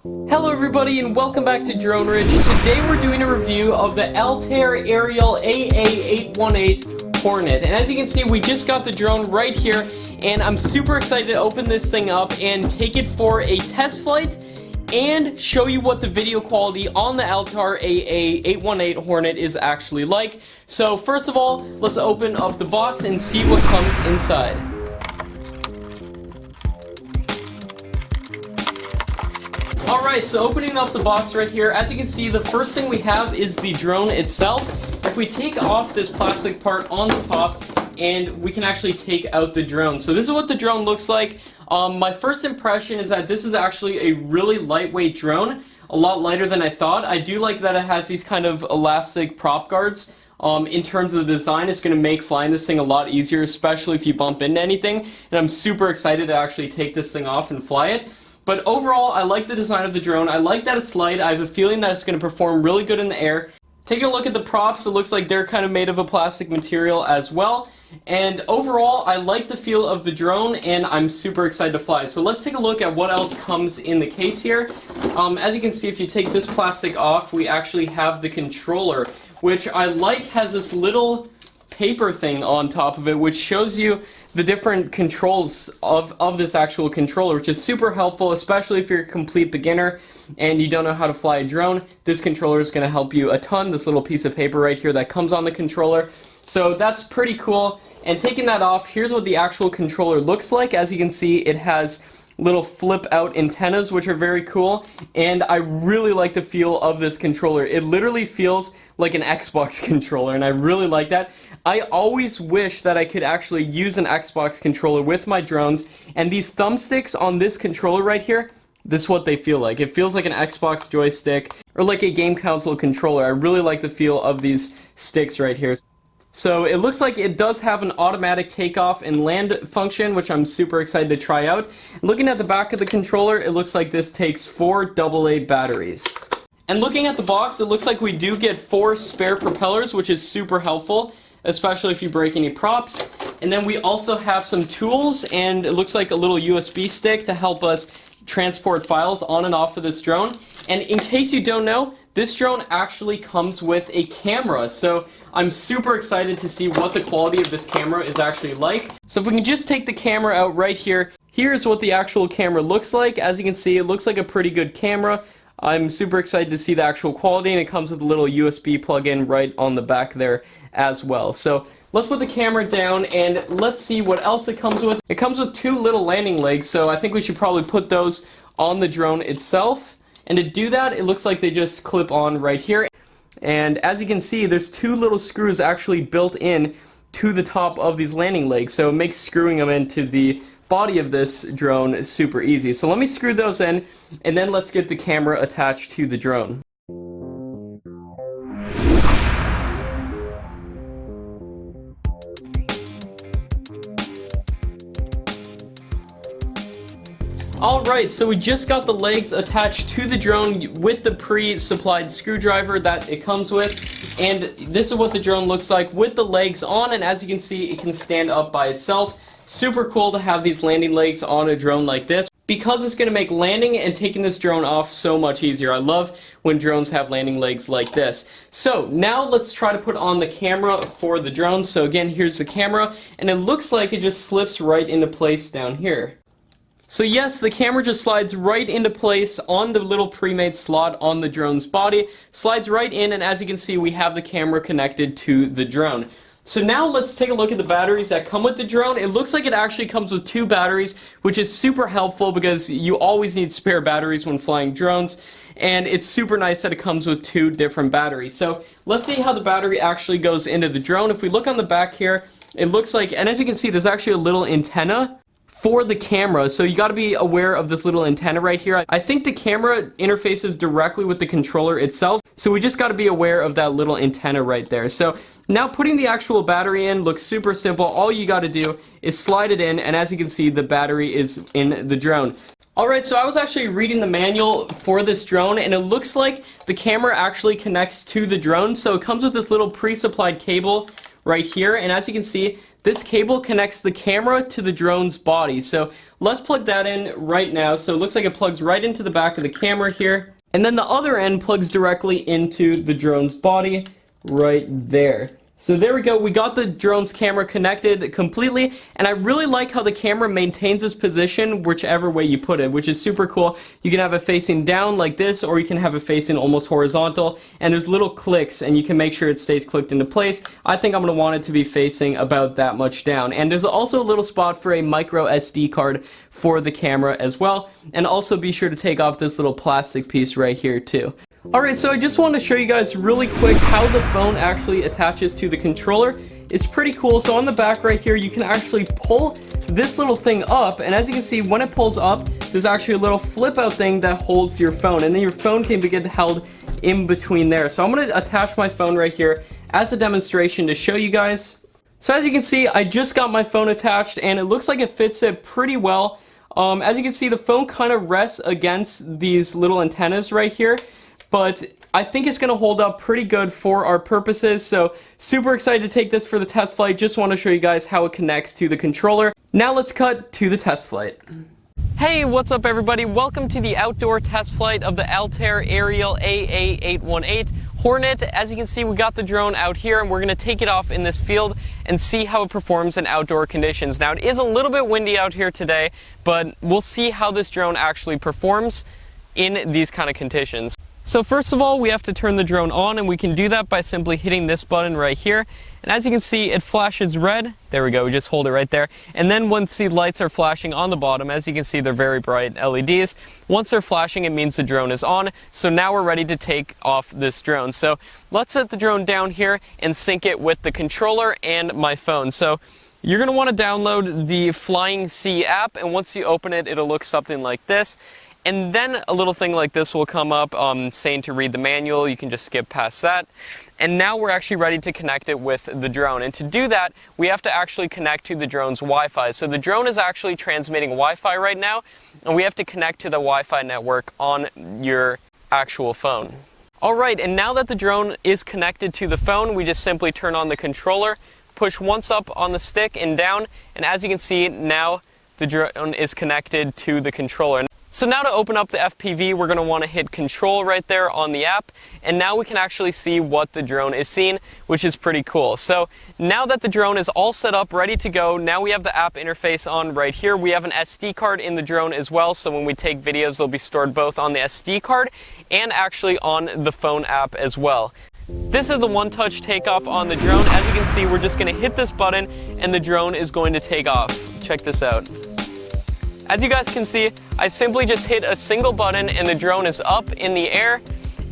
Hello everybody and welcome back to Drone Ridge. Today we're doing a review of the Altair Aerial AA818 Hornet. And as you can see, we just got the drone right here and I'm super excited to open this thing up and take it for a test flight and show you what the video quality on the Altair AA818 Hornet is actually like. So first of all, let's open up the box and see what comes inside. Alright, so opening up the box right here, as you can see, the first thing we have is the drone itself. If we take off this plastic part on the top, and we can actually take out the drone. So this is what the drone looks like. My first impression is that this is actually a really lightweight drone, a lot lighter than I thought. I do like that it has these kind of elastic prop guards. In terms of the design, it's going to make flying this thing a lot easier, especially if you bump into anything. And I'm super excited to actually take this thing off and fly it. But overall, I like the design of the drone. I like that it's light. I have a feeling that it's going to perform really good in the air. Taking a look at the props, it looks like they're kind of made of a plastic material as well. And overall, I like the feel of the drone, and I'm super excited to fly. So let's take a look at what else comes in the case here. As you can see, if you take this plastic off, we actually have the controller, which I like has this little paper thing on top of it, which shows you the different controls of this actual controller, which is super helpful, especially if you're a complete beginner and you don't know how to fly a drone. This controller is going to help you a ton. This little piece of paper right here that comes on the controller. So that's pretty cool. And taking that off, here's what the actual controller looks like. As you can see, it has little flip out antennas, which are very cool, and I really like the feel of this controller. It literally feels like an Xbox controller, and I really like that. I always wish that I could actually use an Xbox controller with my drones, and these thumbsticks on this controller right here, this is what they feel like. It feels like an Xbox joystick or like a game console controller. I really like the feel of these sticks right here. So it looks like it does have an automatic takeoff and land function, which I'm super excited to try out. Looking at the back of the controller, it looks like this takes 4 AA batteries. And looking at the box, it looks like we do get 4 spare propellers, which is super helpful, especially if you break any props. And then we also have some tools, and it looks like a little USB stick to help us transport files on and off of this drone. And in case you don't know, this drone actually comes with a camera, so I'm super excited to see what the quality of this camera is actually like. So if we can just take the camera out right here, here's what the actual camera looks like. As you can see, it looks like a pretty good camera. I'm super excited to see the actual quality, and it comes with a little USB plug-in right on the back there as well. So let's put the camera down and let's see what else it comes with. It comes with 2 little landing legs, so I think we should probably put those on the drone itself. And to do that, it looks like they just clip on right here. And as you can see, there's 2 little screws actually built in to the top of these landing legs. So it makes screwing them into the body of this drone super easy. So let me screw those in, and then let's get the camera attached to the drone. Alright, so we just got the legs attached to the drone with the pre-supplied screwdriver that it comes with, and this is what the drone looks like with the legs on, and as you can see, it can stand up by itself. Super cool to have these landing legs on a drone like this, because it's going to make landing and taking this drone off so much easier. I love when drones have landing legs like this. So now let's try to put on the camera for the drone. So again, here's the camera, and it looks like it just slips right into place down here. So yes, the camera just slides right into place on the little pre-made slot on the drone's body. Slides right in, and as you can see, we have the camera connected to the drone. So now let's take a look at the batteries that come with the drone. It looks like it actually comes with 2 batteries, which is super helpful because you always need spare batteries when flying drones. And it's super nice that it comes with 2 different batteries. So let's see how the battery actually goes into the drone. If we look on the back here, it looks like, and as you can see, there's actually a little antenna for the camera, so you got to be aware of this little antenna right here. I think the camera interfaces directly with the controller itself, so we just got to be aware of that little antenna right there. So now putting the actual battery in looks super simple. All you got to do is slide it in, and as you can see, the battery is in the drone. Alright, so I was actually reading the manual for this drone, and it looks like the camera actually connects to the drone. So it comes with this little pre-supplied cable right here, and as you can see, this cable connects the camera to the drone's body. So let's plug that in right now. So it looks like it plugs right into the back of the camera here. And then the other end plugs directly into the drone's body right there. So there we go, we got the drone's camera connected completely, and I really like how the camera maintains its position whichever way you put it, which is super cool. You can have it facing down like this, or you can have it facing almost horizontal, and there's little clicks, and you can make sure it stays clicked into place. I think I'm going to want it to be facing about that much down. And there's also a little spot for a micro SD card for the camera as well, and also be sure to take off this little plastic piece right here too. Alright, so I just wanted to show you guys really quick how the phone actually attaches to the controller. It's pretty cool. So on the back right here, you can actually pull this little thing up, and as you can see, when it pulls up, there's actually a little flip out thing that holds your phone, and then your phone can get held in between there. So I'm going to attach my phone right here as a demonstration to show you guys. So as you can see, I just got my phone attached, and it looks like it fits it pretty well. As you can see, the phone kind of rests against these little antennas right here, but I think it's going to hold up pretty good for our purposes. So super excited to take this for the test flight. Just want to show you guys how it connects to the controller. Now let's cut to the test flight. Hey, what's up everybody? Welcome to the outdoor test flight of the Altair Aerial AA818 Hornet. As you can see, we got the drone out here, and we're going to take it off in this field and see how it performs in outdoor conditions. Now, it is a little bit windy out here today, but we'll see how this drone actually performs in these kind of conditions. So first of all, we have to turn the drone on, and we can do that by simply hitting this button right here. And as you can see, it flashes red. There we go, we just hold it right there. And then once the lights are flashing on the bottom, as you can see, they're very bright LEDs. Once they're flashing, it means the drone is on. So now we're ready to take off this drone. So let's set the drone down here and sync it with the controller and my phone. So you're going to want to download the Flying C app, and once you open it, it'll look something like this. And then a little thing like this will come up saying to read the manual. You can just skip past that. And now we're actually ready to connect it with the drone. And to do that, we have to actually connect to the drone's Wi-Fi. So the drone is actually transmitting Wi-Fi right now, and we have to connect to the Wi-Fi network on your actual phone. Alright, and now that the drone is connected to the phone, we just simply turn on the controller, push once up on the stick and down, and as you can see, now the drone is connected to the controller. So now to open up the FPV, we're going to want to hit control right there on the app, and now we can actually see what the drone is seeing, which is pretty cool. So now that the drone is all set up, ready to go, now we have the app interface on right here. We have an SD card in the drone as well, so when we take videos, they'll be stored both on the SD card and actually on the phone app as well. This is the one-touch takeoff on the drone. As you can see, we're just going to hit this button and the drone is going to take off. Check this out. As you guys can see, I simply just hit a single button and the drone is up in the air,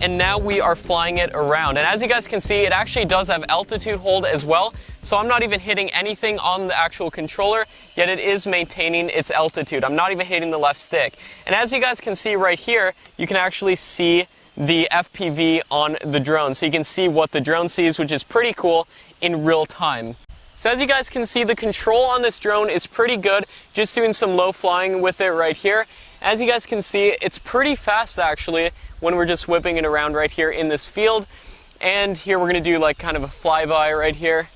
and now we are flying it around. And as you guys can see, it actually does have altitude hold as well, so I'm not even hitting anything on the actual controller, yet it is maintaining its altitude. I'm not even hitting the left stick. And as you guys can see right here, you can actually see the FPV on the drone. So you can see what the drone sees, which is pretty cool in real time. So as you guys can see, the control on this drone is pretty good. Just doing some low flying with it right here. As you guys can see, it's pretty fast actually when we're just whipping it around right here in this field. And here we're going to do like kind of a flyby right here.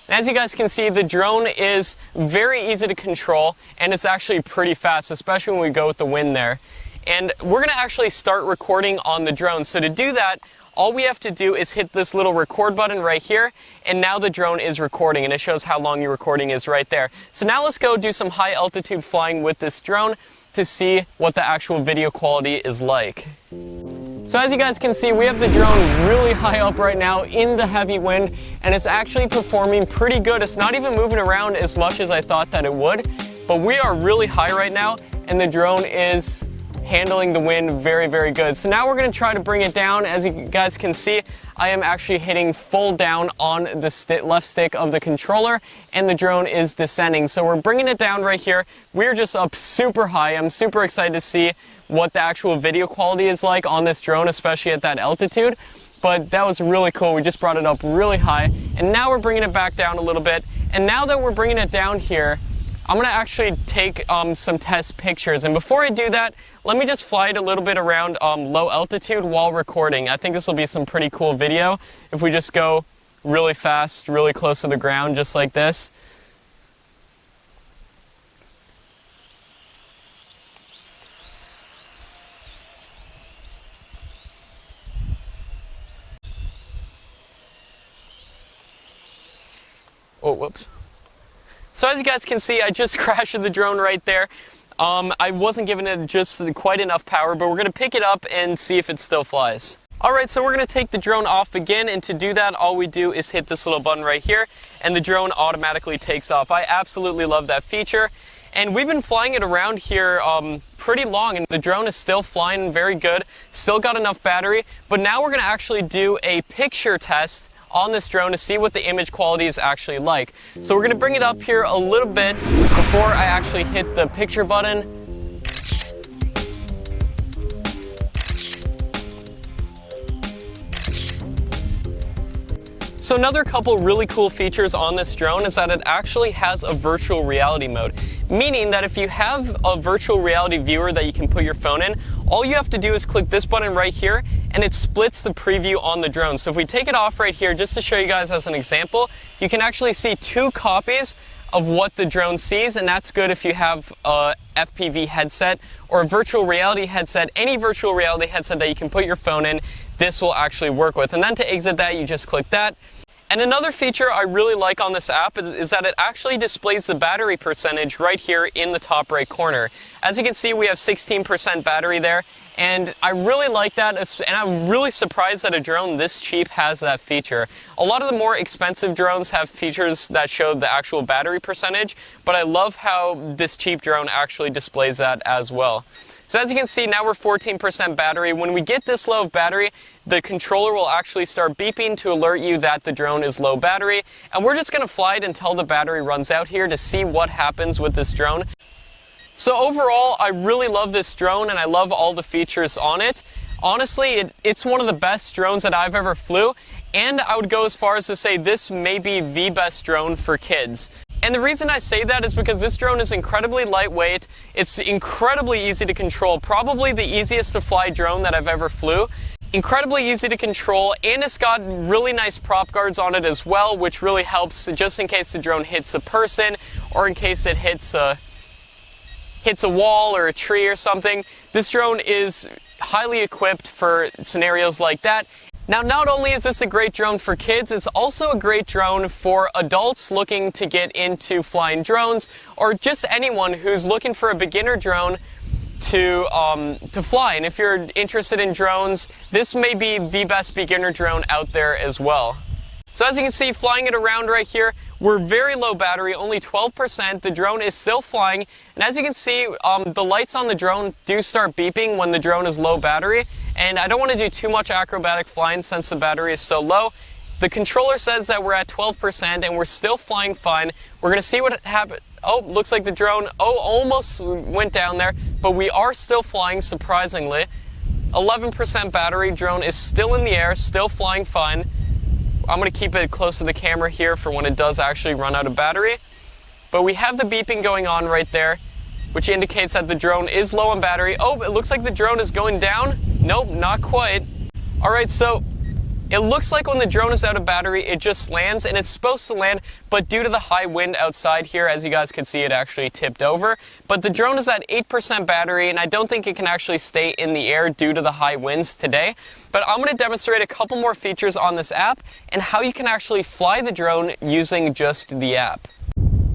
And as you guys can see, the drone is very easy to control, and it's actually pretty fast, especially when we go with the wind there. And we're going to actually start recording on the drone. So to do that, all we have to do is hit this little record button right here, and now the drone is recording, and it shows how long your recording is right there. So now let's go do some high altitude flying with this drone to see what the actual video quality is like. So as you guys can see, we have the drone really high up right now in the heavy wind, and it's actually performing pretty good. It's not even moving around as much as I thought that it would, but we are really high right now, and the drone is handling the wind very, very good. So now we're going to try to bring it down. As you guys can see, I am actually hitting full down on the left stick of the controller, and the drone is descending. So we're bringing it down right here. We're just up super high. I'm super excited to see what the actual video quality is like on this drone, especially at that altitude. But that was really cool. We just brought it up really high, and now we're bringing it back down a little bit. And now that we're bringing it down here, I'm going to actually take some test pictures. And before I do that, let me just fly it a little bit around low altitude while recording. I think this will be some pretty cool video if we just go really fast, really close to the ground, just like this. Oh, whoops. So as you guys can see, I just crashed the drone right there. I wasn't giving it just quite enough power, but we're going to pick it up and see if it still flies. Alright, so we're going to take the drone off again, and to do that, all we do is hit this little button right here, and the drone automatically takes off. I absolutely love that feature, and we've been flying it around here pretty long, and the drone is still flying very good, still got enough battery, but now we're going to actually do a picture test on this drone to see what the image quality is actually like. So we're going to bring it up here a little bit before I actually hit the picture button. So another couple really cool features on this drone is that it actually has a virtual reality mode, meaning that if you have a virtual reality viewer that you can put your phone in, all you have to do is click this button right here and it splits the preview on the drone. So if we take it off right here, just to show you guys as an example, you can actually see 2 copies of what the drone sees, and that's good if you have a FPV headset or a virtual reality headset. Any virtual reality headset that you can put your phone in, this will actually work with. And then to exit that, you just click that. And another feature I really like on this app is that it actually displays the battery percentage right here in the top right corner. As you can see, we have 16% battery there, and I really like that, and I'm really surprised that a drone this cheap has that feature. A lot of the more expensive drones have features that show the actual battery percentage, but I love how this cheap drone actually displays that as well. So as you can see, now we're 14% battery. When we get this low of battery, the controller will actually start beeping to alert you that the drone is low battery. And we're just going to fly it until the battery runs out here to see what happens with this drone. So overall, I really love this drone and I love all the features on it. Honestly, it's one of the best drones that I've ever flew. And I would go as far as to say this may be the best drone for kids. And the reason I say that is because this drone is incredibly lightweight, it's incredibly easy to control, probably the easiest to fly drone that I've ever flew. Incredibly easy to control, and it's got really nice prop guards on it as well, which really helps just in case the drone hits a person or in case it hits a wall or a tree or something. This drone is highly equipped for scenarios like that. Now, not only is this a great drone for kids, it's also a great drone for adults looking to get into flying drones, or just anyone who's looking for a beginner drone to fly. And if you're interested in drones, this may be the best beginner drone out there as well. So as you can see, flying it around right here, we're very low battery, only 12%. The drone is still flying, and as you can see, the lights on the drone do start beeping when the drone is low battery. And I don't want to do too much acrobatic flying since the battery is so low. The controller says that we're at 12% and we're still flying fine. We're going to see what happens. Oh, looks like the drone, almost went down there, but we are still flying surprisingly. 11% battery, drone is still in the air, still flying fine. I'm going to keep it close to the camera here for when it does actually run out of battery. But we have the beeping going on right there, which indicates that the drone is low on battery. Oh, it looks like the drone is going down. Nope, not quite. Alright, so it looks like when the drone is out of battery, it just lands, and it's supposed to land, but due to the high wind outside here, as you guys can see, it actually tipped over. But the drone is at 8% battery, and I don't think it can actually stay in the air due to the high winds today. But I'm going to demonstrate a couple more features on this app, and how you can actually fly the drone using just the app.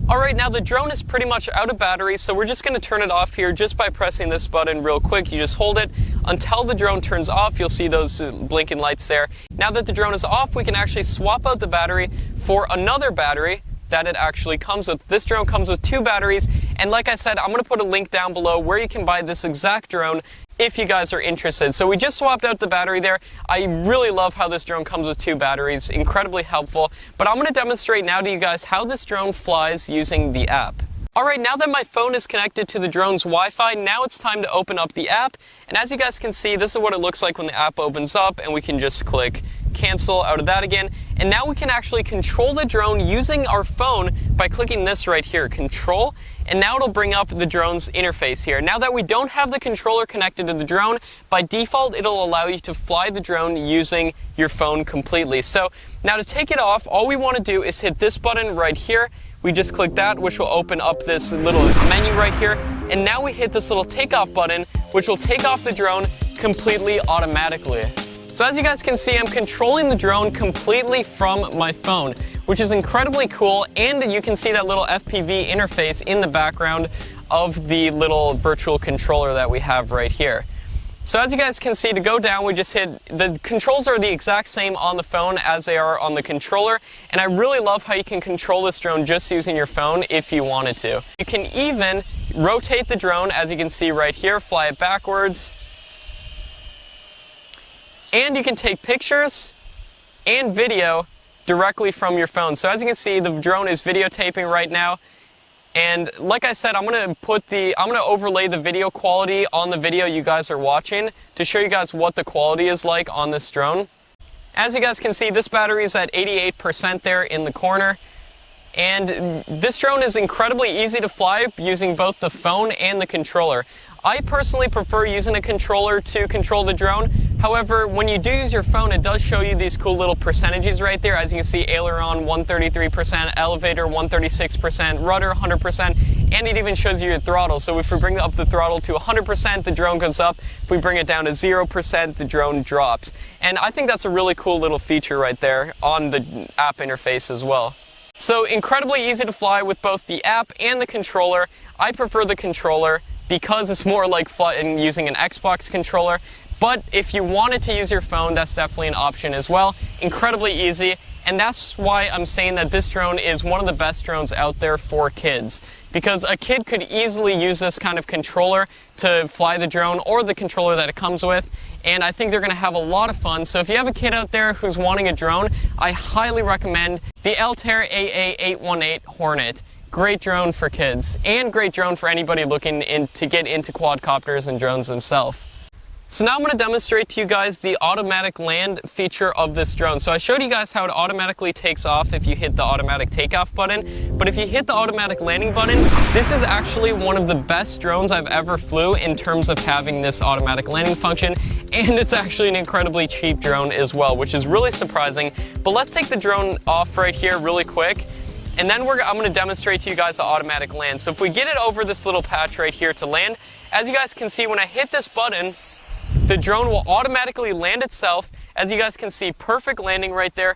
Alright, now the drone is pretty much out of battery, so we're just going to turn it off here just by pressing this button real quick. You just hold it until the drone turns off. You'll see those blinking lights there. Now that the drone is off, we can actually swap out the battery for another battery that it actually comes with. This drone comes with 2 batteries, and like I said, I'm going to put a link down below where you can buy this exact drone if you guys are interested. So we just swapped out the battery there. I really love how this drone comes with 2 batteries, incredibly helpful. But I'm going to demonstrate now to you guys how this drone flies using the app. Alright, now that my phone is connected to the drone's Wi-Fi, now it's time to open up the app. And as you guys can see, this is what it looks like when the app opens up, and we can just click cancel out of that again. And now we can actually control the drone using our phone by clicking this right here, control, and now it'll bring up the drone's interface here. Now that we don't have the controller connected to the drone, by default it'll allow you to fly the drone using your phone completely. So now to take it off, all we want to do is hit this button right here. We just click that, which will open up this little menu right here. And now we hit this little takeoff button, which will take off the drone completely automatically. So as you guys can see, I'm controlling the drone completely from my phone, which is incredibly cool. And you can see that little FPV interface in the background of the little virtual controller that we have right here. So as you guys can see, to go down, we just hit, the controls are the exact same on the phone as they are on the controller. And I really love how you can control this drone just using your phone if you wanted to. You can even rotate the drone, as you can see right here, fly it backwards. And you can take pictures and video directly from your phone. So as you can see, the drone is videotaping right now. And like I said, I'm gonna overlay the video quality on the video you guys are watching to show you guys what the quality is like on this drone. As you guys can see, this battery is at 88% there in the corner. And this drone is incredibly easy to fly using both the phone and the controller. I personally prefer using a controller to control the drone. However, when you do use your phone, it does show you these cool little percentages right there. As you can see, aileron 133%, elevator 136%, rudder 100%, and it even shows you your throttle. So if we bring up the throttle to 100%, the drone goes up. If we bring it down to 0%, the drone drops. And I think that's a really cool little feature right there on the app interface as well. So incredibly easy to fly with both the app and the controller. I prefer the controller because it's more like using an Xbox controller. But if you wanted to use your phone, that's definitely an option as well. Incredibly easy, and that's why I'm saying that this drone is one of the best drones out there for kids. Because a kid could easily use this kind of controller to fly the drone or the controller that it comes with. And I think they're going to have a lot of fun. So if you have a kid out there who's wanting a drone, I highly recommend the Altair AA818 Hornet. Great drone for kids, and great drone for anybody looking to get into quadcopters and drones themselves. So now I'm going to demonstrate to you guys the automatic land feature of this drone. So I showed you guys how it automatically takes off if you hit the automatic takeoff button. But if you hit the automatic landing button, this is actually one of the best drones I've ever flew in terms of having this automatic landing function. And it's actually an incredibly cheap drone as well, which is really surprising. But let's take the drone off right here really quick. And then I'm going to demonstrate to you guys the automatic land. So if we get it over this little patch right here to land, as you guys can see, when I hit this button, the drone will automatically land itself. As you guys can see, perfect landing right there,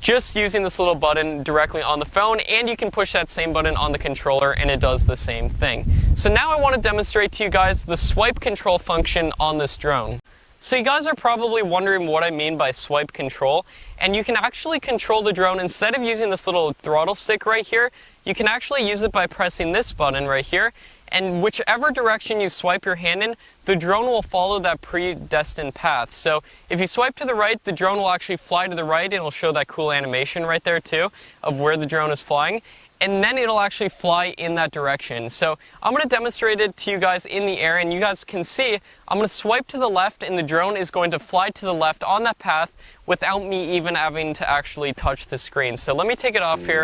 just using this little button directly on the phone, and you can push that same button on the controller and it does the same thing. So now I want to demonstrate to you guys the swipe control function on this drone. So you guys are probably wondering what I mean by swipe control, and you can actually control the drone instead of using this little throttle stick right here. You can actually use it by pressing this button right here, and whichever direction you swipe your hand in, the drone will follow that predestined path. So if you swipe to the right, the drone will actually fly to the right, and it'll show that cool animation right there too of where the drone is flying. And then it'll actually fly in that direction. So I'm going to demonstrate it to you guys in the air, and you guys can see I'm going to swipe to the left and the drone is going to fly to the left on that path without me even having to actually touch the screen. So let me take it off here.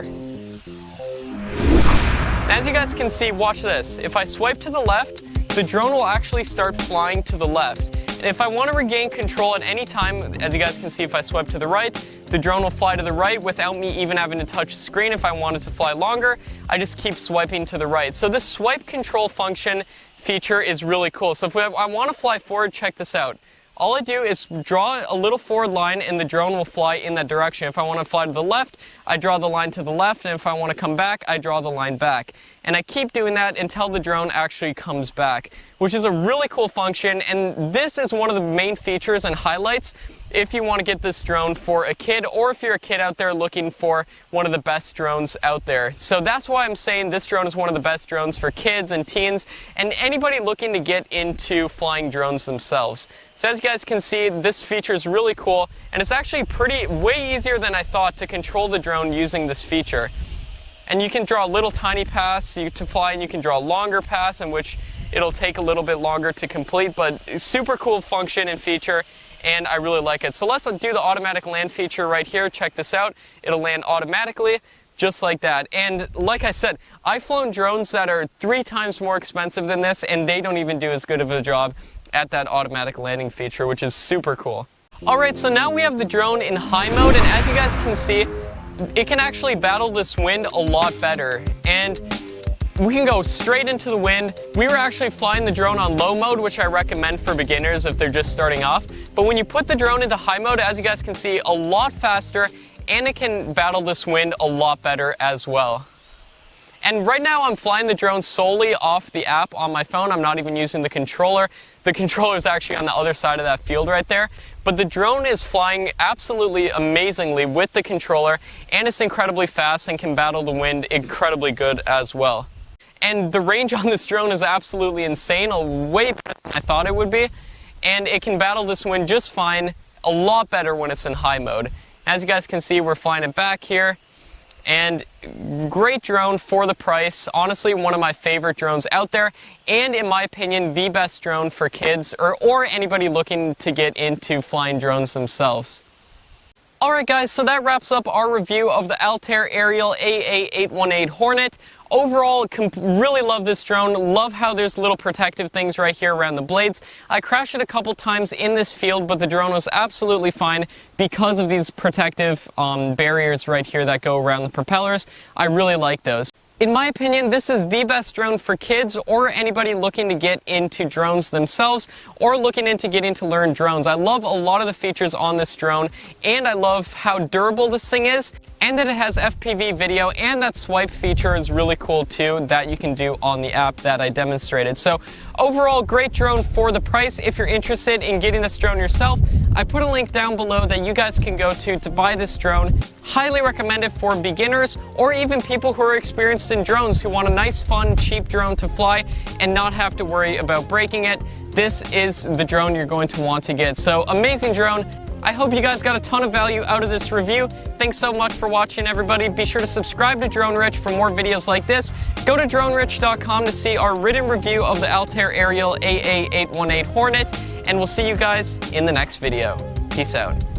As you guys can see, watch this. If I swipe to the left, the drone will actually start flying to the left. And if I want to regain control at any time, as you guys can see, if I swipe to the right, the drone will fly to the right without me even having to touch the screen. If I wanted to fly longer, I just keep swiping to the right. So this swipe control function feature is really cool. So if I want to fly forward, check this out. All I do is draw a little forward line and the drone will fly in that direction. If I want to fly to the left, I draw the line to the left, and if I want to come back, I draw the line back. And I keep doing that until the drone actually comes back, which is a really cool function, and this is one of the main features and highlights if you want to get this drone for a kid, or if you're a kid out there looking for one of the best drones out there. So that's why I'm saying this drone is one of the best drones for kids and teens and anybody looking to get into flying drones themselves. So as you guys can see, this feature is really cool, and it's actually way easier than I thought to control the drone using this feature. And you can draw a little tiny pass to fly, and you can draw a longer pass in which it'll take a little bit longer to complete, but super cool function and feature. and I really like it. So let's do the automatic land feature right here. Check this out. It'll land automatically, just like that. And like I said, I've flown drones that are 3 times more expensive than this, and they don't even do as good of a job at that automatic landing feature, which is super cool. Alright, so now we have the drone in high mode, and as you guys can see, it can actually battle this wind a lot better. And we can go straight into the wind. We were actually flying the drone on low mode, which I recommend for beginners if they're just starting off. But when you put the drone into high mode, as you guys can see, a lot faster, and it can battle this wind a lot better as well. And right now I'm flying the drone solely off the app on my phone. I'm not even using the controller. The controller is actually on the other side of that field right there. But the drone is flying absolutely amazingly with the controller, and it's incredibly fast and can battle the wind incredibly good as well. And the range on this drone is absolutely insane, way better than I thought it would be. And it can battle this wind just fine, a lot better when it's in high mode. As you guys can see, we're flying it back here. And great drone for the price. Honestly, one of my favorite drones out there. And in my opinion, the best drone for kids or anybody looking to get into flying drones themselves. Alright guys, so that wraps up our review of the Altair Aerial AA818 Hornet. Overall, really love this drone. Love how there's little protective things right here around the blades. I crashed it a couple times in this field, but the drone was absolutely fine because of these protective barriers right here that go around the propellers. I really like those. In my opinion, this is the best drone for kids or anybody looking to get into drones themselves or looking into getting to learn drones. I love a lot of the features on this drone, and I love how durable this thing is, and that it has FPV video, and that swipe feature is really cool too that you can do on the app that I demonstrated. So overall, great drone for the price. If you're interested in getting this drone yourself, I put a link down below that you guys can go to buy this drone. Highly recommend it for beginners or even people who are experienced in drones who want a nice, fun, cheap drone to fly and not have to worry about breaking it. This is the drone you're going to want to get. So amazing drone. I hope you guys got a ton of value out of this review. Thanks so much for watching, everybody. Be sure to subscribe to Drone Rich for more videos like this. Go to dronerich.com to see our written review of the Altair Aerial AA818 Hornet, and we'll see you guys in the next video. Peace out.